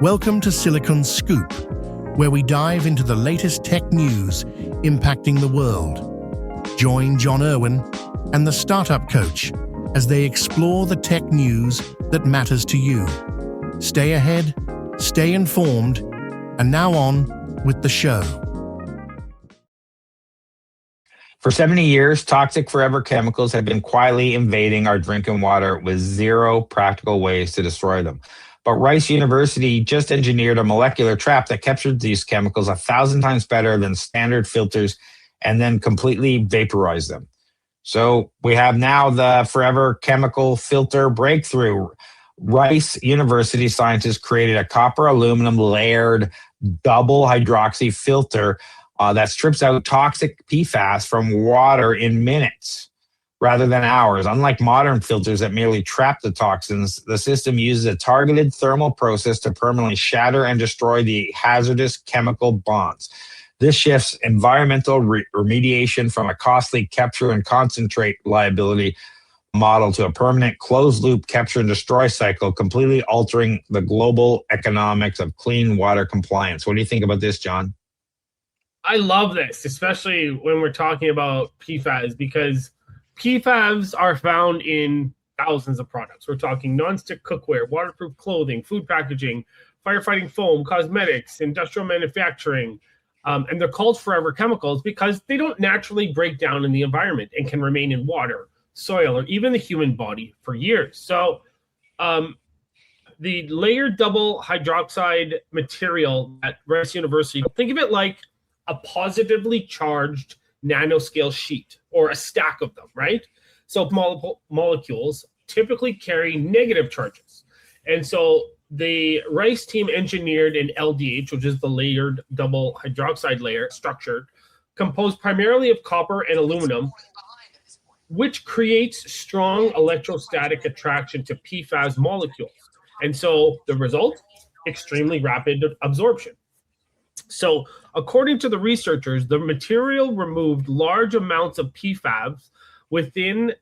Welcome to Silicon Scoop, where we dive into the latest tech news impacting the world. Join John Irwin and the Startup Coach as they explore the tech news that matters to you. Stay ahead, stay informed, and now on with the show. For 70 years, toxic forever chemicals have been quietly invading our drinking water with zero practical ways to destroy them. But Rice University just engineered a molecular trap that captured these chemicals 1,000 times better than standard filters and then completely vaporized them. So we have now the forever chemical filter breakthrough. Rice University scientists created a copper aluminum layered double hydroxy filter that strips out toxic PFAS from water in minutes rather than hours. Unlike modern filters that merely trap the toxins, the system uses a targeted thermal process to permanently shatter and destroy the hazardous chemical bonds. This shifts environmental remediation from a costly capture and concentrate liability model to a permanent closed-loop capture and destroy cycle, completely altering the global economics of clean water compliance. What do you think about this, John? I love this, especially when we're talking about PFAS, because PFAS are found in thousands of products. We're talking nonstick cookware, waterproof clothing, food packaging, firefighting foam, cosmetics, industrial manufacturing, and they're called forever chemicals because they don't naturally break down in the environment and can remain in water, soil, or even the human body for years. So the layered double hydroxide material at Rice University, think of it like a positively charged nanoscale sheet or a stack of them, right? So molecules typically carry negative charges. And so the Rice team engineered an LDH, which is the layered double hydroxide layer structure, composed primarily of copper and aluminum, which creates strong electrostatic attraction to PFAS molecules. And so the result, extremely rapid absorption. So according to the researchers, the material removed large amounts of PFAS within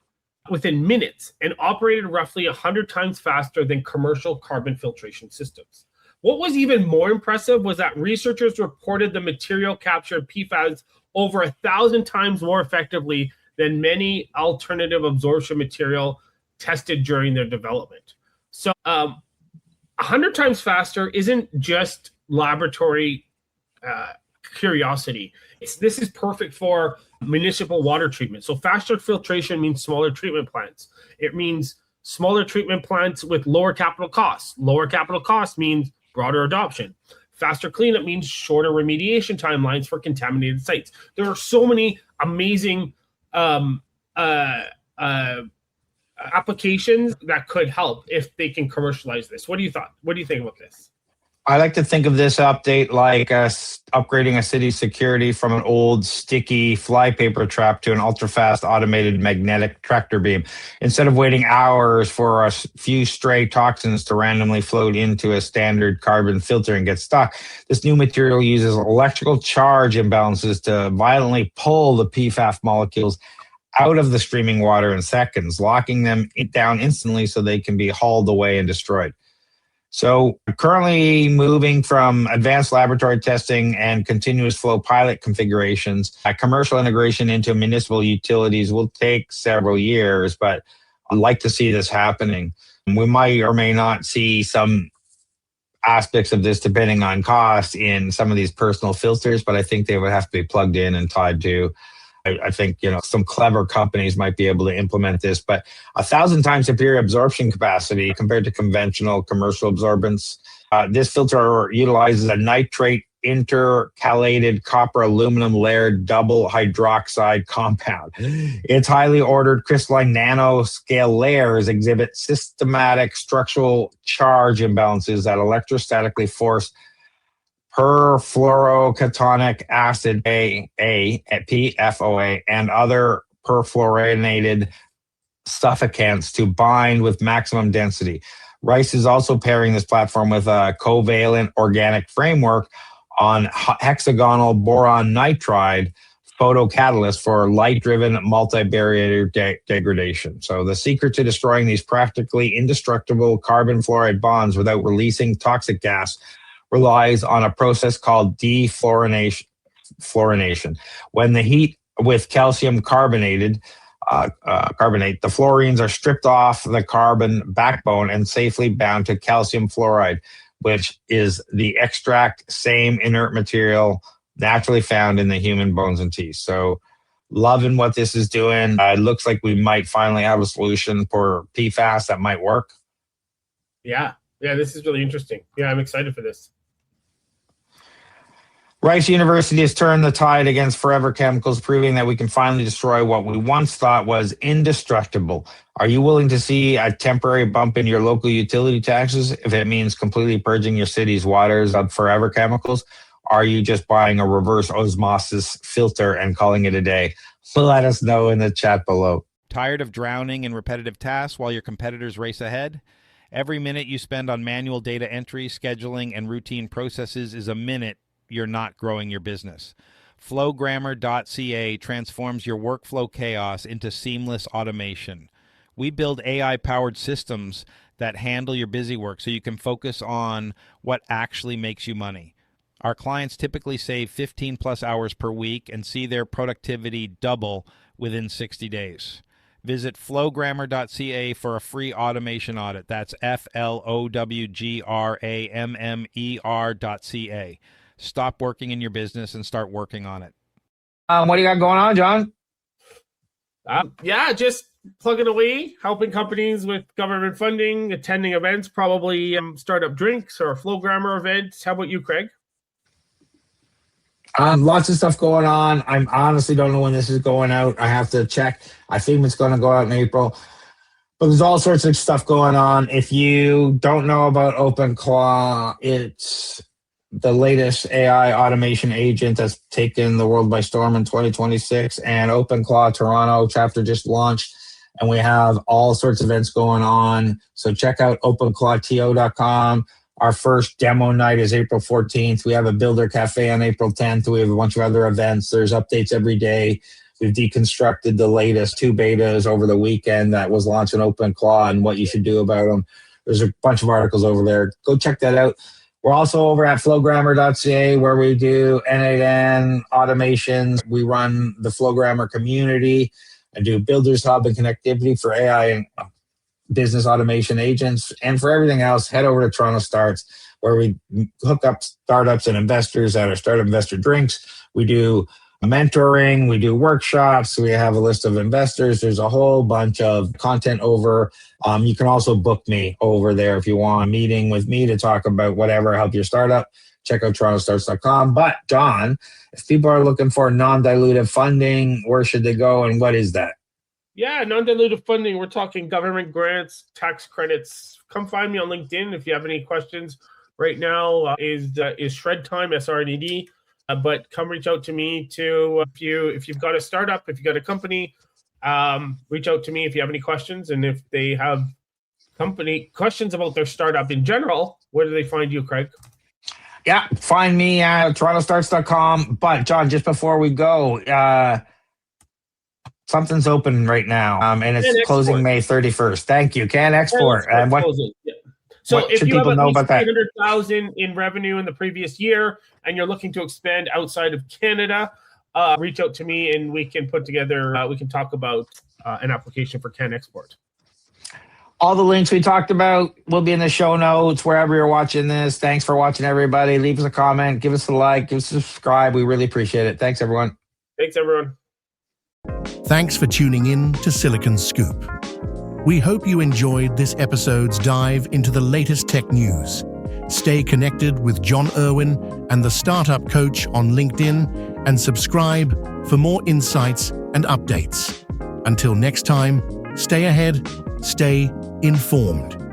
minutes and operated roughly 100 times faster than commercial carbon filtration systems. What was even more impressive was that researchers reported the material captured PFAS over 1,000 times more effectively than many alternative absorption material tested during their development. So 100 times faster isn't just laboratory curiosity. This is perfect for municipal water treatment. So faster filtration means smaller treatment plants. It means smaller treatment plants with lower capital costs. Lower capital costs means broader adoption. Faster cleanup means shorter remediation timelines for contaminated sites. There are so many amazing applications that could help if they can commercialize this. What do you think about this? I like to think of this update like upgrading a city's security from an old sticky flypaper trap to an ultra-fast automated magnetic tractor beam. Instead of waiting hours for a few stray toxins to randomly float into a standard carbon filter and get stuck, this new material uses electrical charge imbalances to violently pull the PFAS molecules out of the streaming water in seconds, locking them down instantly so they can be hauled away and destroyed. So currently moving from advanced laboratory testing and continuous flow pilot configurations, commercial integration into municipal utilities will take several years, but I'd like to see this happening. We might or may not see some aspects of this depending on cost in some of these personal filters, but I think they would have to be plugged in and tied to. I think, some clever companies might be able to implement this, but 1,000 times superior absorption capacity compared to conventional commercial absorbents. This filter utilizes a nitrate intercalated copper aluminum layered double hydroxide compound. Its highly ordered crystalline nanoscale layers exhibit systematic structural charge imbalances that electrostatically force perfluorocatonic acid PFOA, and other perfluorinated suffocants to bind with maximum density. Rice is also pairing this platform with a covalent organic framework on hexagonal boron nitride photocatalyst for light-driven multi-barrier degradation. So the secret to destroying these practically indestructible carbon fluoride bonds without releasing toxic gas relies on a process called defluorination. When the heat with calcium carbonate, the fluorines are stripped off the carbon backbone and safely bound to calcium fluoride, which is the extract, same inert material naturally found in the human bones and teeth. So loving what this is doing. It looks like we might finally have a solution for PFAS that might work. Yeah, this is really interesting. Yeah, I'm excited for this. Rice University has turned the tide against forever chemicals, proving that we can finally destroy what we once thought was indestructible. Are you willing to see a temporary bump in your local utility taxes if it means completely purging your city's waters of forever chemicals? Are you just buying a reverse osmosis filter and calling it a day? Let us know in the chat below. Tired of drowning in repetitive tasks while your competitors race ahead? Every minute you spend on manual data entry, scheduling, and routine processes is a minute you're not growing your business. Flowgrammer.ca transforms your workflow chaos into seamless automation. We build AI-powered systems that handle your busy work so you can focus on what actually makes you money. Our clients typically save 15 plus hours per week and see their productivity double within 60 days. Visit flowgrammer.ca for a free automation audit. That's flowgrammer.ca. Stop working in your business and start working on it. What do you got going on, John? Just plugging away, helping companies with government funding, attending events, probably startup drinks or Flowgrammer events. How about you, Craig? Lots of stuff going on. I honestly don't know when this is going out. I have to check. I think it's going to go out in April. But there's all sorts of stuff going on. If you don't know about OpenClaw, it's the latest AI automation agent that's taken the world by storm in 2026. And OpenClaw Toronto chapter just launched. And we have all sorts of events going on. So check out openclawto.com. Our first demo night is April 14th. We have a Builder Cafe on April 10th. We have a bunch of other events. There's updates every day. We've deconstructed the latest 2 betas over the weekend that was launched in OpenClaw and what you should do about them. There's a bunch of articles over there. Go check that out. We're also over at flowgrammer.ca where we do N8N automations. We run the Flowgrammer community and do Builders Hub and connectivity for AI and business automation agents. And for everything else, head over to TorontoStarts where we hook up startups and investors at our Startup Investor Drinks. We do mentoring, we do workshops, we have a list of investors. There's a whole bunch of content over. You can also book me over there if you want a meeting with me to talk about whatever, help your startup. Check out TorontoStarts.com. But John, if people are looking for non-dilutive funding, where should they go and what is that? Yeah, non-dilutive funding. We're talking government grants, tax credits. Come find me on LinkedIn if you have any questions. Right now is shred time, SRNED. But come reach out to me too if you've got a startup, if you've got a company. Reach out to me if you have any questions, and if they have company questions about their startup in general, where do they find you, Craig? Yeah, find me at TorontoStarts.com. But John, just before we go, something's open right now, and it's closing May 31st. Thank you. Can Export. And what? Yeah. So what if should you have people at know least about that? 300,000 in revenue in the previous year, and you're looking to expand outside of Canada, reach out to me, and we can put together. We can talk about an application for Can Export. All the links we talked about will be in the show notes wherever you're watching this. Thanks for watching, everybody. Leave us a comment, give us a like, give us a subscribe. We really appreciate it. Thanks, everyone. Thanks, everyone. Thanks for tuning in to Silicon Scoop. We hope you enjoyed this episode's dive into the latest tech news. Stay connected with John Irwin and the Startup Coach on LinkedIn and subscribe for more insights and updates. Until next time, stay ahead, stay informed.